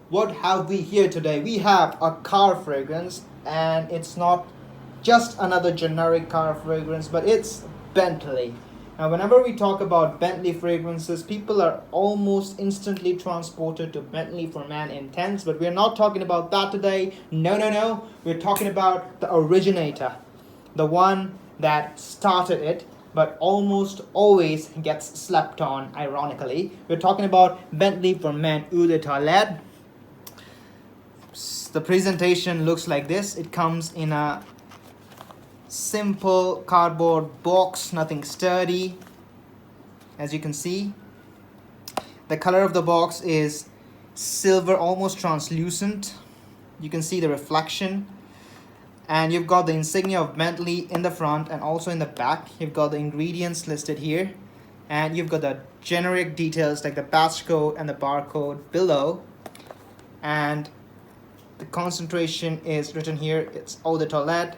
what have we here today? We have a car fragrance, and it's not just another generic car fragrance, but it's Bentley. Now, whenever we talk about Bentley fragrances, people are almost instantly transported to Bentley for Man Intense, but we're not talking about that today. No, no, no. We're talking about the originator, the one that started it, but almost always gets slept on, ironically. We're talking about Bentley for Man Eau de Toilette. The presentation looks like this. It comes in a simple cardboard box, nothing sturdy, as you can see. The color of the box is silver, almost translucent. You can see the reflection, and you've got the insignia of Bentley in the front and also in the back. You've got the ingredients listed here, and you've got the generic details like the batch code and the barcode below, and the concentration is written here. It's eau de toilette,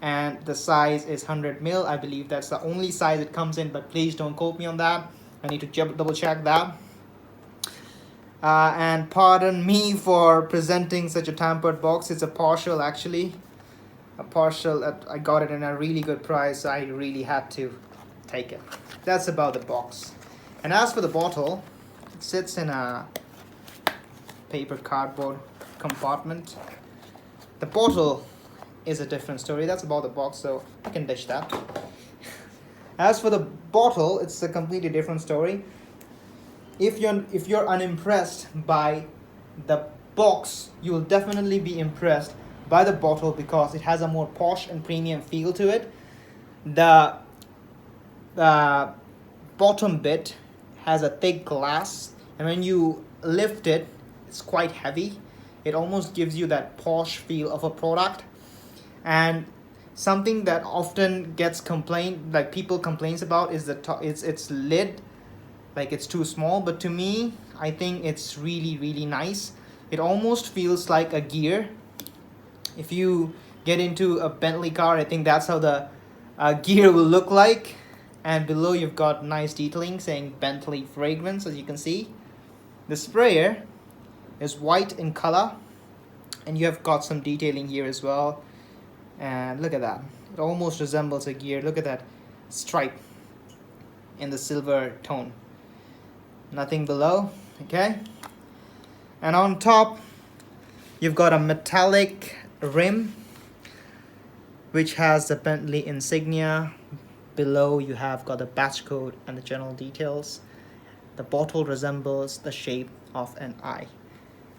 and the size is 100 ml. I believe that's the only size it comes in, but please don't quote me on that. I need to double check that. And pardon me for presenting such a tampered box. It's a partial, actually. A partial. I got it in a really good price, so I really had to take it. That's about the box. And as for the bottle, it sits in a paper cardboard compartment. The bottle is a different story. That's about the box, so I can dish that. As for the bottle, it's a completely different story. If you're unimpressed by the box, you will definitely be impressed by the bottle because it has a more posh and premium feel to it. The bottom bit has a thick glass, and when you lift it, it's quite heavy. It almost gives you that posh feel of a product. And something that often gets complained, like people complains about, is its lid, like it's too small. But to me, I think it's really, really nice. It almost feels like a gear. If you get into a Bentley car, I think that's how the gear will look like. And below you've got nice detailing saying Bentley fragrance, as you can see. The sprayer is white in color, and you have got some detailing here as well. And look at that, it almost resembles a gear. Look at that stripe in the silver tone. Nothing below, okay? And on top you've got a metallic rim which has the Bentley insignia. Below you have got the batch code and the general details. The bottle resembles the shape of an eye.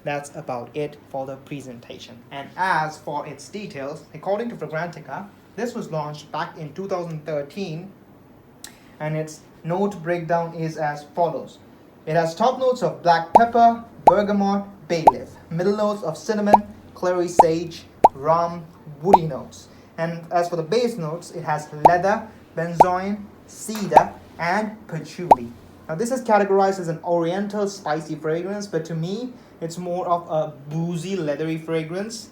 That's about it for the presentation. And as for its details, according to Fragrantica, this was launched back in 2013, and its note breakdown is as follows. It has top notes of black pepper, bergamot, bay leaf, middle notes of cinnamon, clary sage, rum, woody notes. And as for the base notes, it has leather, benzoin, cedar, and patchouli. Now this is categorized as an oriental spicy fragrance, but to me, it's more of a boozy, leathery fragrance.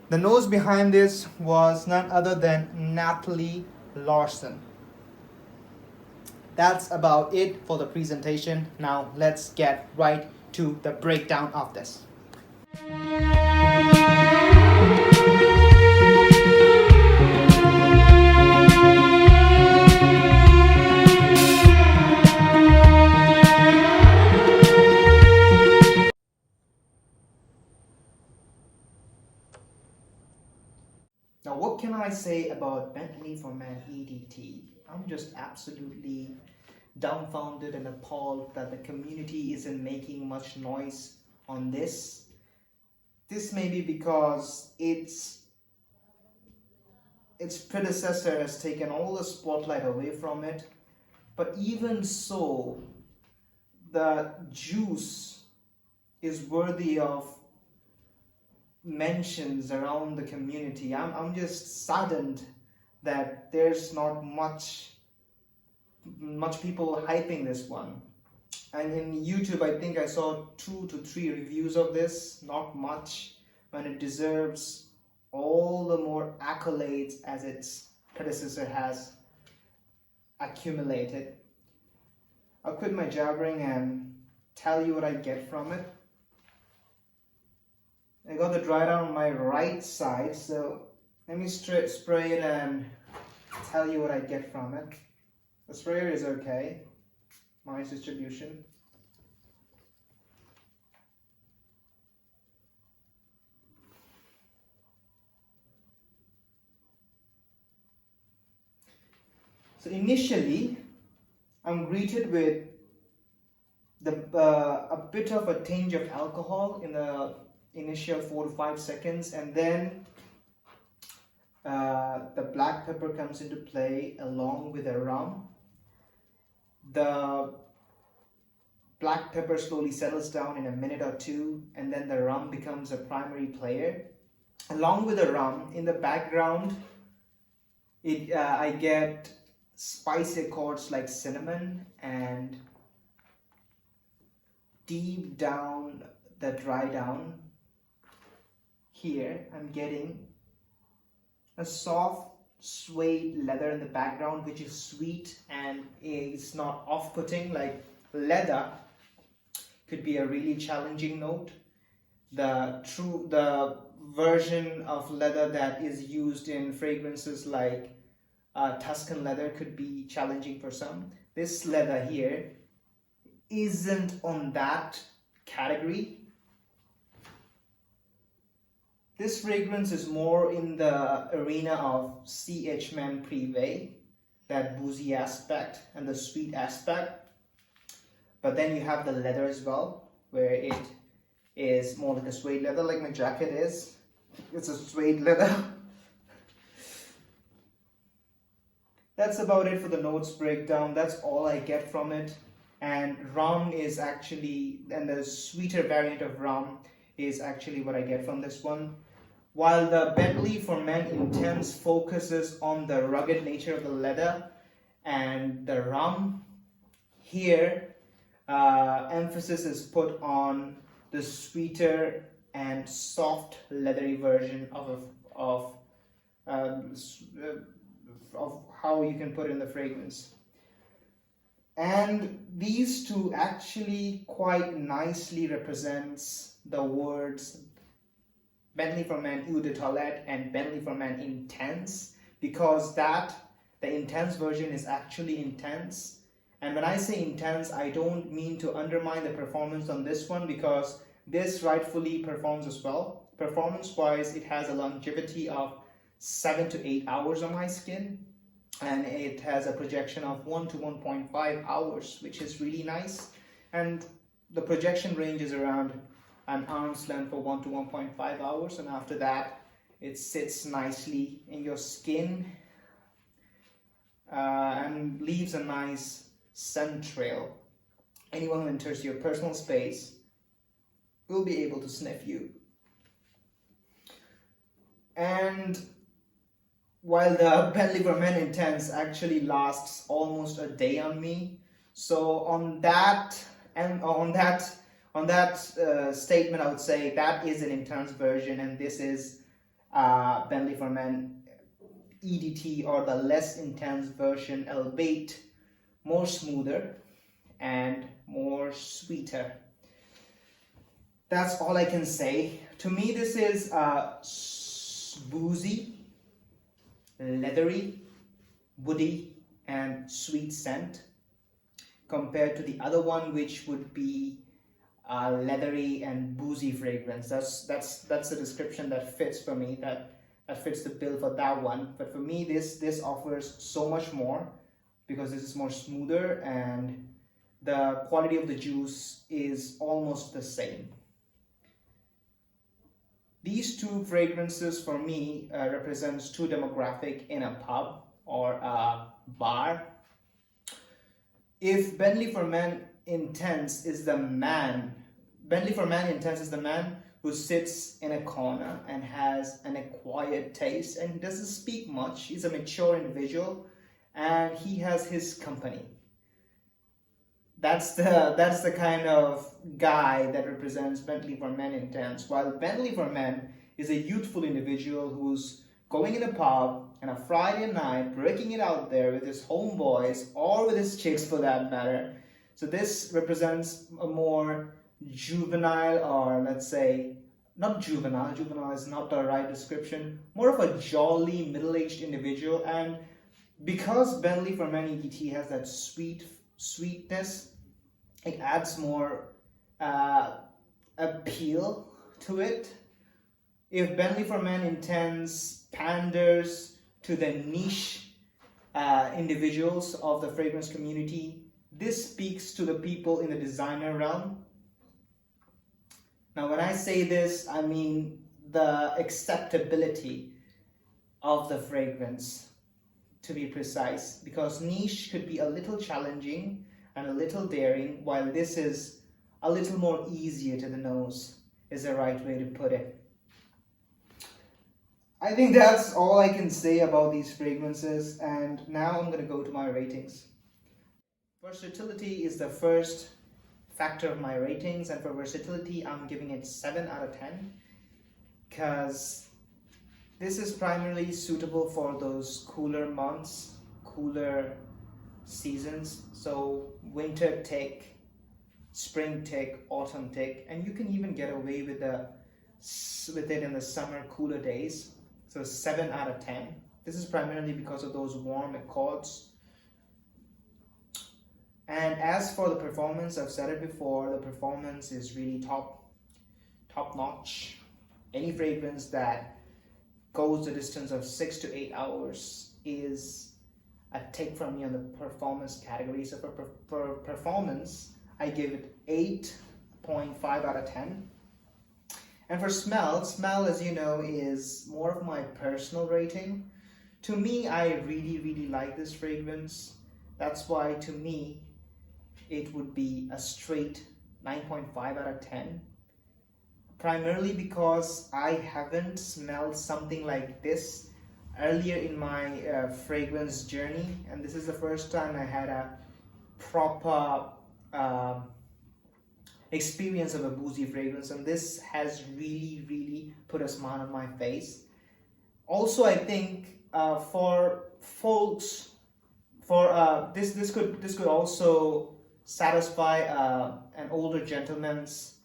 The nose behind this was none other than Natalie Larson. That's about it for the presentation. Now let's get right to the breakdown of this. Now, what can I say about Bentley for Man EDT? I'm just absolutely dumbfounded and appalled that the community isn't making much noise on this. This may be because its predecessor has taken all the spotlight away from it, but even so, the juice is worthy of mentions around the community. I'm just saddened that there's not much people hyping this one. And in YouTube, I think I saw 2 to 3 reviews of this, not much, when it deserves all the more accolades as its predecessor has accumulated. I'll quit my jabbering and tell you what I get from it. got the dry down on my right side, so let me spray it and tell you what I get from it. The sprayer is okay, nice distribution. So initially, I'm greeted with a bit of a tinge of alcohol in the initial 4 to 5 seconds, and then the black pepper comes into play along with the rum. The black pepper slowly settles down in a minute or two, and then the rum becomes a primary player. Along with the rum, in the background, I get spicy chords like cinnamon, and deep down the dry down here, I'm getting a soft suede leather in the background, which is sweet and is not off-putting. Like leather could be a really challenging note. The version of leather that is used in fragrances like Tuscan leather could be challenging for some. This leather here isn't on that category. This fragrance is more in the arena of C.H. Man Privé, that boozy aspect and the sweet aspect. But then you have the leather as well, where it is more like a suede leather, like my jacket is. It's a suede leather. That's about it for the notes breakdown. That's all I get from it. And rum is actually, and the sweeter variant of rum is actually what I get from this one. While the Bentley for Men Intense focuses on the rugged nature of the leather and the rum, here emphasis is put on the sweeter and soft leathery version of how you can put in the fragrance. And these two actually quite nicely represents the words Bentley for Men Eau de Toilette and Bentley for Men Intense, because the intense version is actually intense. And when I say intense, I don't mean to undermine the performance on this one, because this rightfully performs as well. Performance wise, it has a longevity of 7 to 8 hours on my skin, and it has a projection of 1 to 1.5 hours, which is really nice. And the projection range is around an arm's length for 1 to 1.5 hours, and after that it sits nicely in your skin and leaves a nice scent trail. Anyone who enters your personal space will be able to sniff you. And while the Bentley for Men Intense actually lasts almost a day on me, so on that statement, I would say that is an intense version, and this is Bentley for Men EDT, or the less intense version, albeit more smoother and more sweeter. That's all I can say. To me, this is boozy, leathery, woody, and sweet scent, compared to the other one, which would be leathery and boozy fragrance. That's the description that fits for me, that fits the bill for that one. But for me, this offers so much more, because this is more smoother and the quality of the juice is almost the same. These two fragrances for me represents two demographic in a pub or a bar. If Bentley for Men Intense is the man, Bentley for Men Intense is the man who sits in a corner and has an acquired taste, and he doesn't speak much. He's a mature individual and he has his company. That's the kind of guy that represents Bentley for Men Intense. While Bentley for Men is a youthful individual who's going in a pub on a Friday night, breaking it out there with his homeboys or with his chicks for that matter. So this represents a more juvenile, or let's say not juvenile, juvenile is not the right description, more of a jolly middle-aged individual. And because Bentley for Men EDT has that sweetness, it adds more appeal to it. If Bentley for Men intends panders to the niche individuals of the fragrance community, this speaks to the people in the designer realm. Now, when I say this, I mean the acceptability of the fragrance, to be precise, because niche could be a little challenging and a little daring, while this is a little more easier to the nose, is the right way to put it. I think that's all I can say about these fragrances, and now I'm going to go to my ratings. Versatility is the first factor of my ratings, and for versatility I'm giving it 7 out of 10 because this is primarily suitable for those cooler months, cooler seasons. So winter tick, spring tick, autumn tick, and you can even get away with it in the summer cooler days. So 7 out of 10. This is primarily because of those warm accords. And as for the performance, I've said it before, the performance is really top notch. Any fragrance that goes the distance of 6 to 8 hours is a take from me on the performance category. So for performance, I give it 8.5 out of 10. And for smell, as you know, is more of my personal rating. To me, I really like this fragrance. That's why to me, it would be a straight 9.5 out of 10. Primarily because I haven't smelled something like this earlier in my fragrance journey, and this is the first time I had a proper experience of a boozy fragrance, and this has really put a smile on my face. Also, I think for folks, this could also satisfy an older gentleman's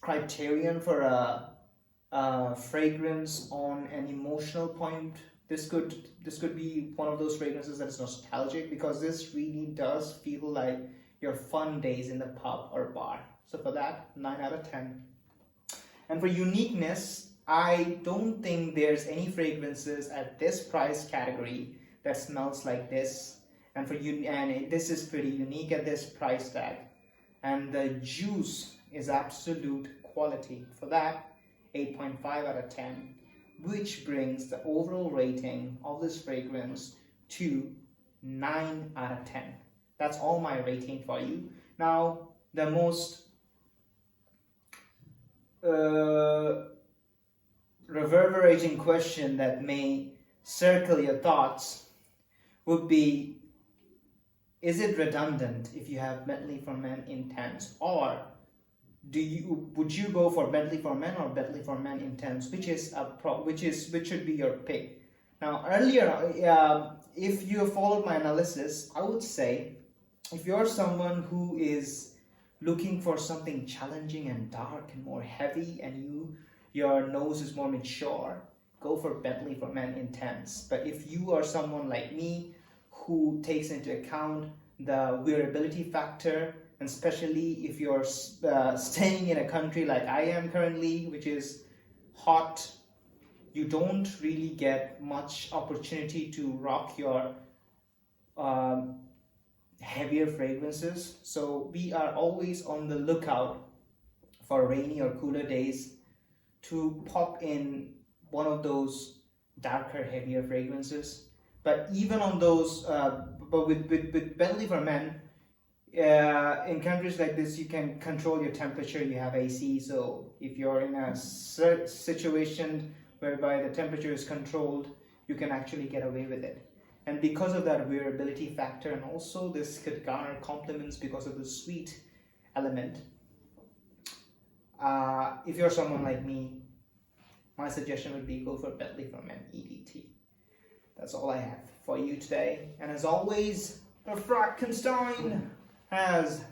criterion for a fragrance on an emotional point. This could be one of those fragrances that is nostalgic, because this really does feel like your fun days in the pub or bar. So for that, 9 out of 10. And for uniqueness, I don't think there's any fragrances at this price category that smells like this, and this is pretty unique at this price tag, and the juice is absolute quality. For that, 8.5 out of 10, which brings the overall rating of this fragrance to 9 out of 10. That's all my rating for you. Now, the most reverberating question that may circle your thoughts would be, is it redundant if you have Bentley for Men Intense, or would you go for Bentley for Men or Bentley for Men Intense, which should be your pick? Now, earlier, if you have followed my analysis, I would say if you're someone who is looking for something challenging and dark and more heavy, and your nose is more mature, go for Bentley for Men Intense. But if you are someone like me who takes into account the wearability factor, and especially if you're staying in a country like I am currently, which is hot, you don't really get much opportunity to rock your heavier fragrances. So we are always on the lookout for rainy or cooler days to pop in one of those darker, heavier fragrances. But even on those, but with Bentley for Men, in countries like this, you can control your temperature. You have AC, so if you're in a situation whereby the temperature is controlled, you can actually get away with it. And because of that wearability factor, and also this could garner compliments because of the sweet element, if you're someone like me, my suggestion would be go for Bentley for Men EDT. That's all I have for you today. And as always, the Frankenstein has